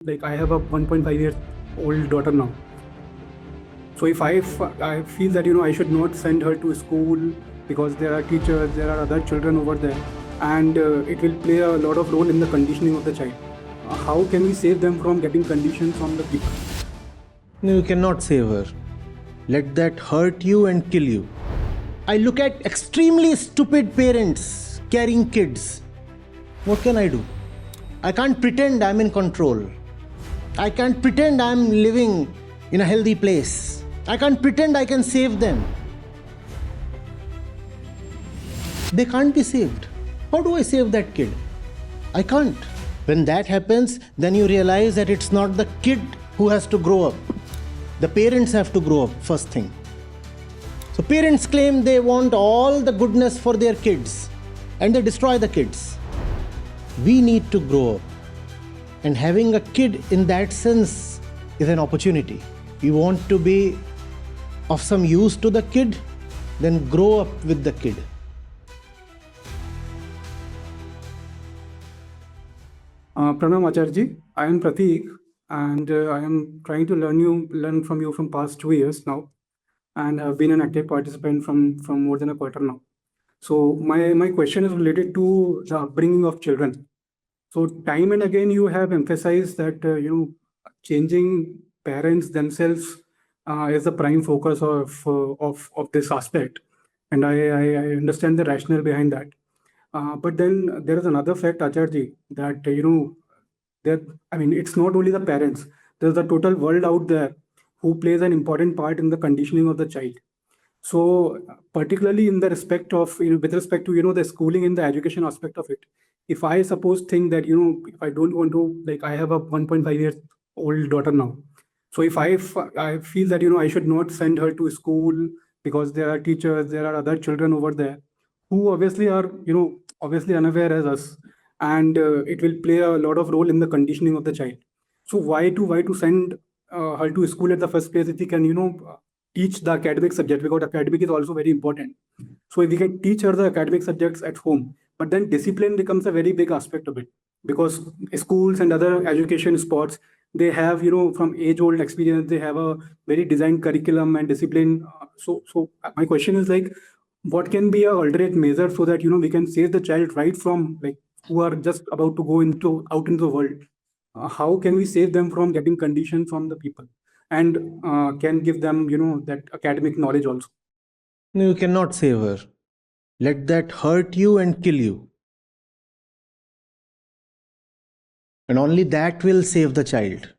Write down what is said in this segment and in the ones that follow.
Like I have a 1.5-year old daughter now. So if I feel that I should not send her to school because there are teachers, there are other children over there, and it will play a lot of role in the conditioning of the child. How can we save them from getting conditioned from the people? No, you cannot save her. Let that hurt you and kill you. I look at extremely stupid parents carrying kids. What can I do? I can't pretend I'm in control. I can't pretend I'm living in a healthy place. I can't pretend I can save them. They can't be saved. How do I save that kid? I can't. When that happens, then you realize that it's not the kid who has to grow up. The parents have to grow up, first thing. So parents claim they want all the goodness for their kids and they destroy the kids. We need to grow up. And having a kid in that sense is an opportunity. You want to be of some use to the kid, then grow up with the kid. Pranam Acharya Ji, I am Prateek, and I am trying to learn from you from past 2 years now, and I've been an active participant from more than a quarter now. So my question is related to the upbringing of children. So time and again you have emphasized that changing parents themselves is the prime focus of this aspect, and I understand the rationale behind that. But then there is another fact, Acharya, that that I mean, it's not only the parents. There's a total world out there who plays an important part in the conditioning of the child. So, particularly in the respect of with respect to the schooling and the education aspect of it, if I suppose think that if I don't want to, like I have a 1.5-year old daughter now. So if I feel that I should not send her to school because there are teachers, there are other children over there who obviously are obviously unaware as us, and it will play a lot of role in the conditioning of the child. So why to send her to school at the first place if we can teach the academic subject, because academic is also very important. So if we can teach her the academic subjects at home, but then discipline becomes a very big aspect of it, because schools and other education spots, they have from age old experience, they have a very designed curriculum and discipline. So my question is like, what can be a alternate measure so that we can save the child right from like who are just about to go into out into the world? How can we save them from getting conditioned from the people, and can give them that academic knowledge also? No, you cannot save her. Let that hurt you and kill you. And only that will save the child.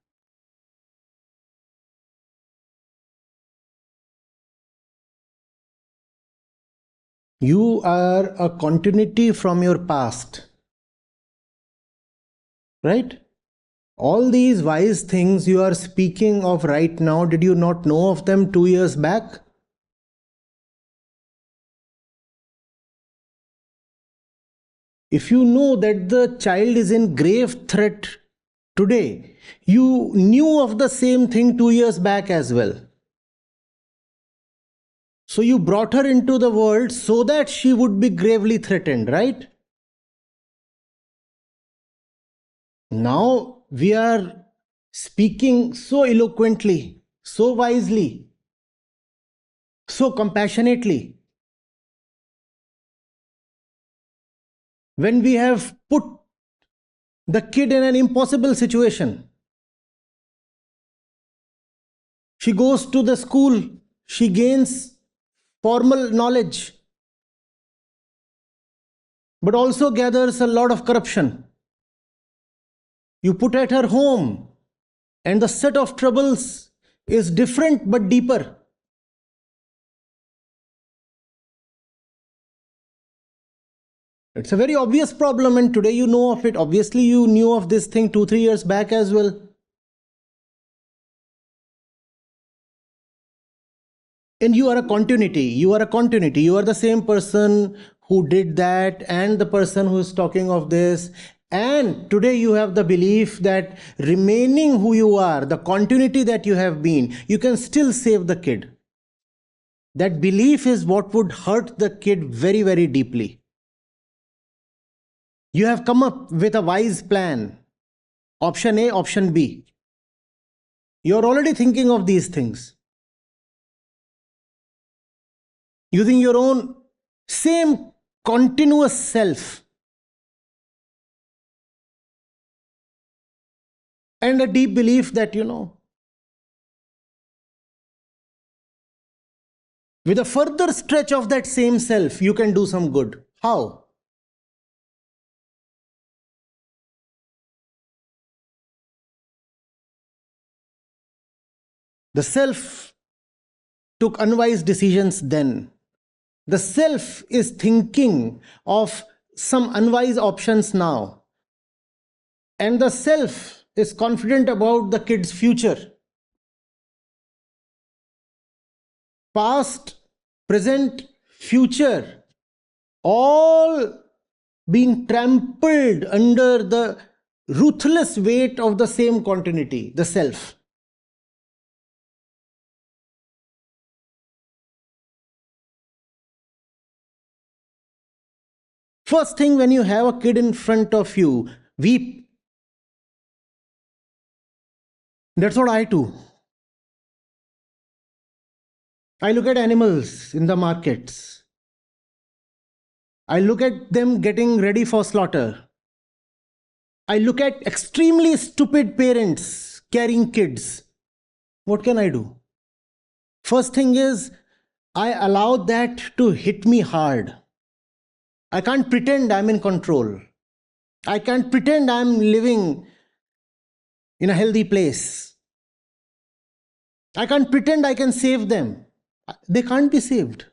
You are a continuity from your past. Right? All these wise things you are speaking of right now, did you not know of them 2 years back? If you know that the child is in grave threat today, you knew of the same thing 2 years back as well. So you brought her into the world so that she would be gravely threatened, right? Now we are speaking so eloquently, so wisely, so compassionately. When we have put the kid in an impossible situation, she goes to the school, she gains formal knowledge, but also gathers a lot of corruption. You put at her home, and the set of troubles is different but deeper. It's a very obvious problem, and today you know of it. Obviously, you knew of this thing 2-3 years back as well. And you are a continuity. You are a continuity. You are the same person who did that and the person who is talking of this. And today you have the belief that remaining who you are, the continuity that you have been, you can still save the kid. That belief is what would hurt the kid very, very deeply. You have come up with a wise plan. option A, option B. You're already thinking of these things using your own same continuous self and a deep belief that, with a further stretch of that same self, you can do some good. How? The self took unwise decisions then. The self is thinking of some unwise options now. And the self is confident about the kid's future. Past, present, future, all being trampled under the ruthless weight of the same continuity, the self. First thing, when you have a kid in front of you, weep. That's what I do. I look at animals in the markets. I look at them getting ready for slaughter. I look at extremely stupid parents carrying kids. What can I do? First thing is, I allow that to hit me hard. I can't pretend I'm in control. I can't pretend I'm living in a healthy place. I can't pretend I can save them. They can't be saved.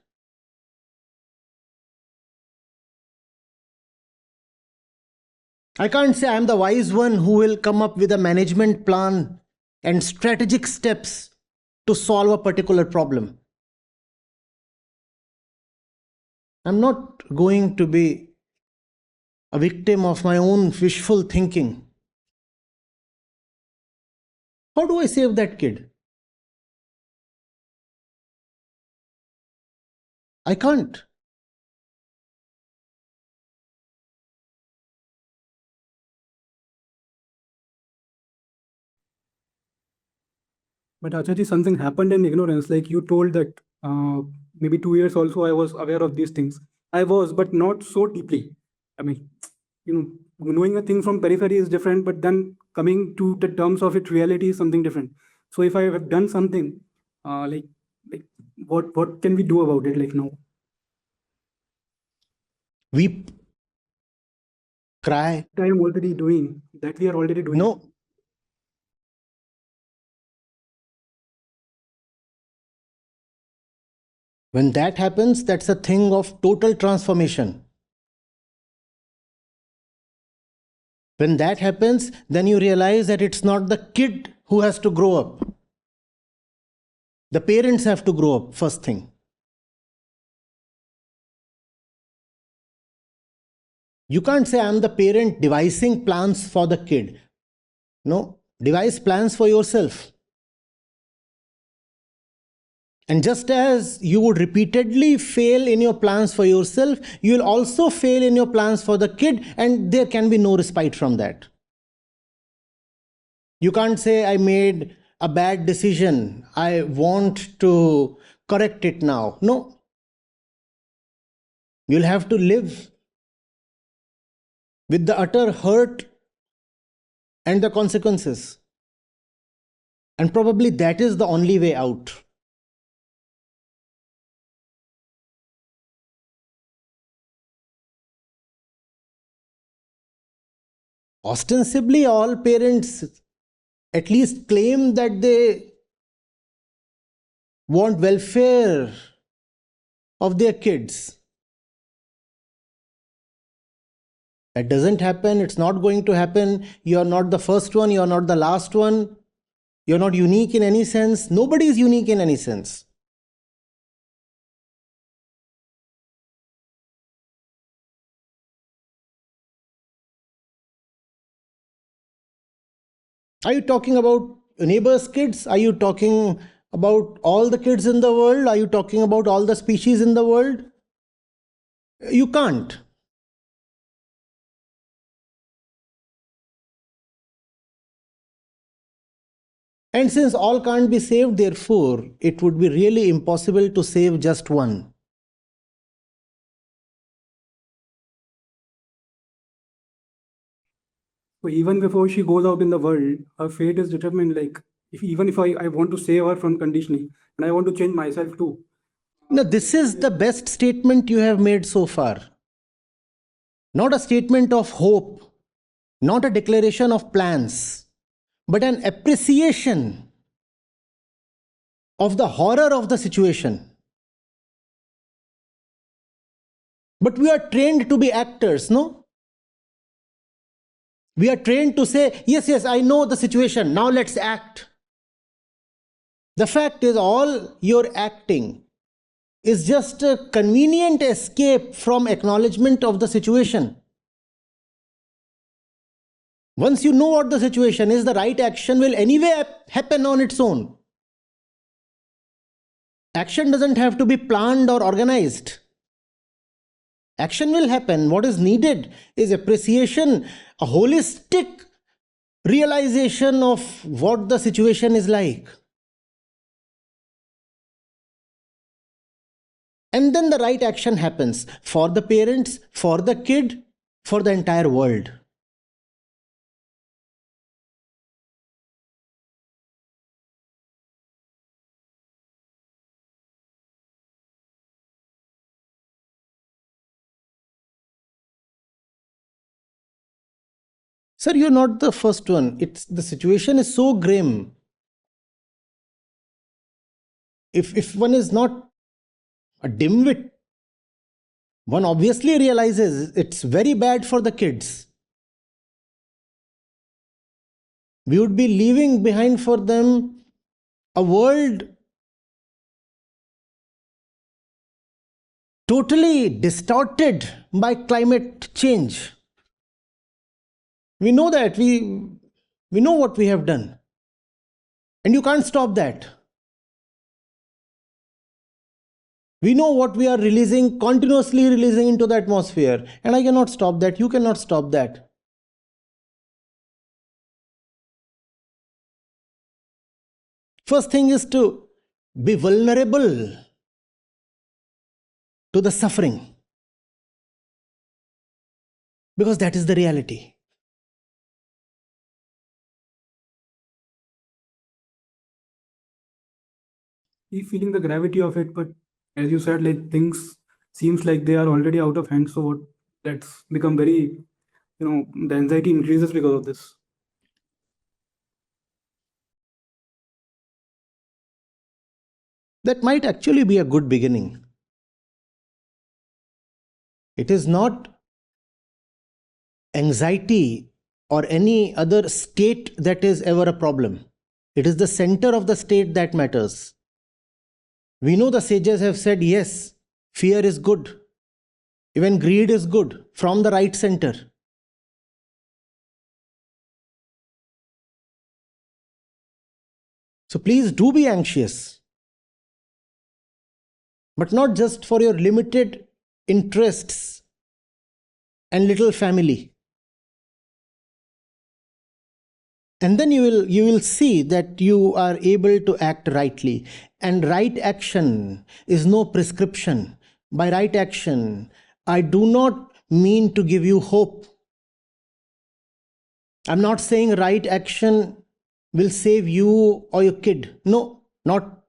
I can't say I'm the wise one who will come up with a management plan and strategic steps to solve a particular problem. I'm not going to be a victim of my own wishful thinking. How do I save that kid? I can't. But Acharya, something happened in ignorance. Like you told that maybe 2 years also I was aware of these things. I was, but not so deeply. I mean, knowing a thing from periphery is different, but then coming to the terms of its reality is something different. So if I have done something, like what can we do about it? Like now, Weep, cry. I am already doing that. We are already doing. No. When that happens, that's a thing of total transformation. When that happens, then you realize that it's not the kid who has to grow up. The parents have to grow up, first thing. You can't say I'm the parent devising plans for the kid. No, devise plans for yourself. And just as you would repeatedly fail in your plans for yourself, you will also fail in your plans for the kid, and there can be no respite from that. You can't say, I made a bad decision, I want to correct it now. No. You'll have to live with the utter hurt and the consequences. And probably that is the only way out. Ostensibly, all parents at least claim that they want welfare of their kids. That doesn't happen. It's not going to happen. You're not the first one. You're not the last one. You're not unique in any sense. Nobody is unique in any sense. Are you talking about neighbors' kids? Are you talking about all the kids in the world? Are you talking about all the species in the world? You can't. And since all can't be saved, therefore, it would be really impossible to save just one. So even before she goes out in the world, her fate is determined. Like, even if I want to save her from conditioning and I want to change myself too. Now, this is the best statement you have made so far. Not a statement of hope, not a declaration of plans, but an appreciation of the horror of the situation. But we are trained to be actors, no? We are trained to say, yes, yes, I know the situation, now let's act. The fact is, all your acting is just a convenient escape from acknowledgement of the situation. Once you know what the situation is, the right action will anyway happen on its own. Action doesn't have to be planned or organized. Action will happen. What is needed is appreciation, a holistic realization of what the situation is like. And then the right action happens for the parents, for the kid, for the entire world. Sir, you're not the first one. The situation is so grim. If one is not a dimwit, one obviously realizes it's very bad for the kids. We would be leaving behind for them a world totally distorted by climate change. We know that. We know what we have done. And you can't stop that. We know what we are releasing, continuously releasing into the atmosphere. And I cannot stop that. You cannot stop that. First thing is to be vulnerable to the suffering. Because that is the reality. Feeling the gravity of it, but as you said, like things seems like they are already out of hand. So what that's become very, the anxiety increases because of this. That might actually be a good beginning. It is not anxiety or any other state that is ever a problem. It is the center of the state that matters. We know the sages have said, yes, fear is good. Even greed is good from the right center. So please do be anxious. But not just for your limited interests and little family. And then you will see that you are able to act rightly. And right action is no prescription. By right action, I do not mean to give you hope. I'm not saying right action will save you or your kid. No, not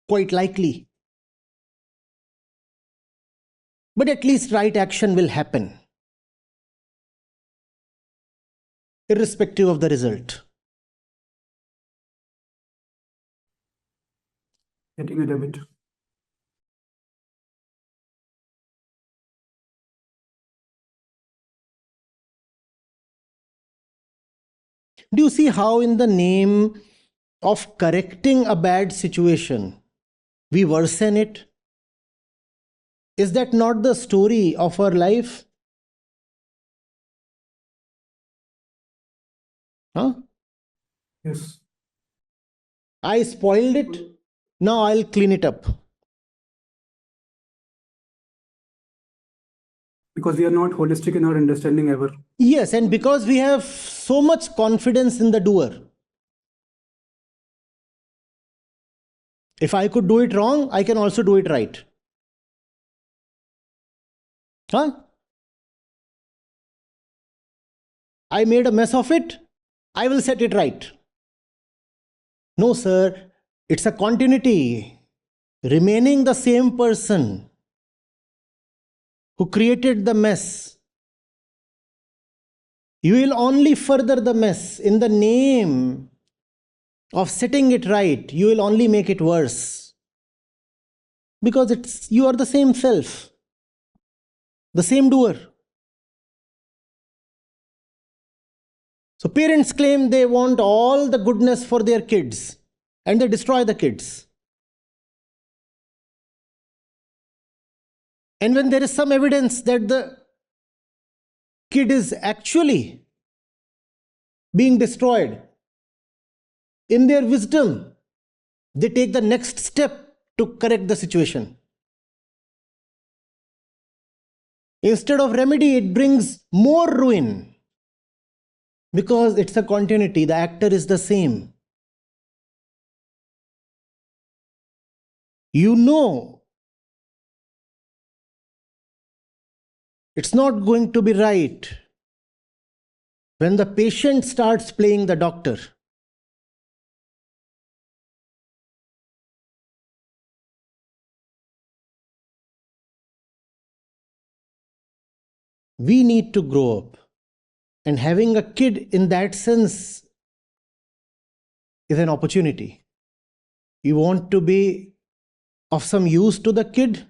quite likely. But at least right action will happen, irrespective of the result. Getting it a bit. Do you see how, in the name of correcting a bad situation, we worsen it? Is that not the story of our life? Huh? Yes. I spoiled it. Now I'll clean it up. Because we are not holistic in our understanding ever. Yes, and because we have so much confidence in the doer. If I could do it wrong, I can also do it right. Huh? I made a mess of it, I will set it right. No, sir, it's a continuity. Remaining the same person who created the mess, you will only further the mess. In the name of setting it right, you will only make it worse. Because you are the same self, the same doer. So parents claim they want all the goodness for their kids and they destroy the kids. And when there is some evidence that the kid is actually being destroyed, in their wisdom, they take the next step to correct the situation. Instead of remedy, it brings more ruin. Because it's a continuity, the actor is the same. You know it's not going to be right when the patient starts playing the doctor. We need to grow up. And having a kid in that sense is an opportunity. You want to be of some use to the kid?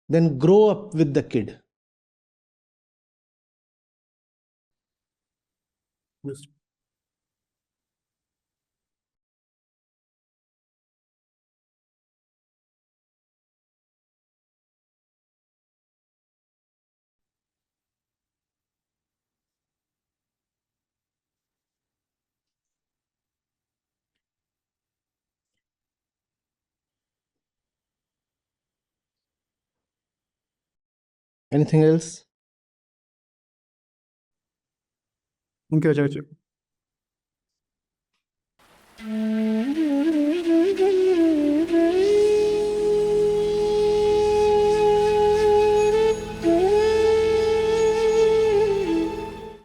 Then grow up with the kid. Yes. Anything else? Thank you, Acharya.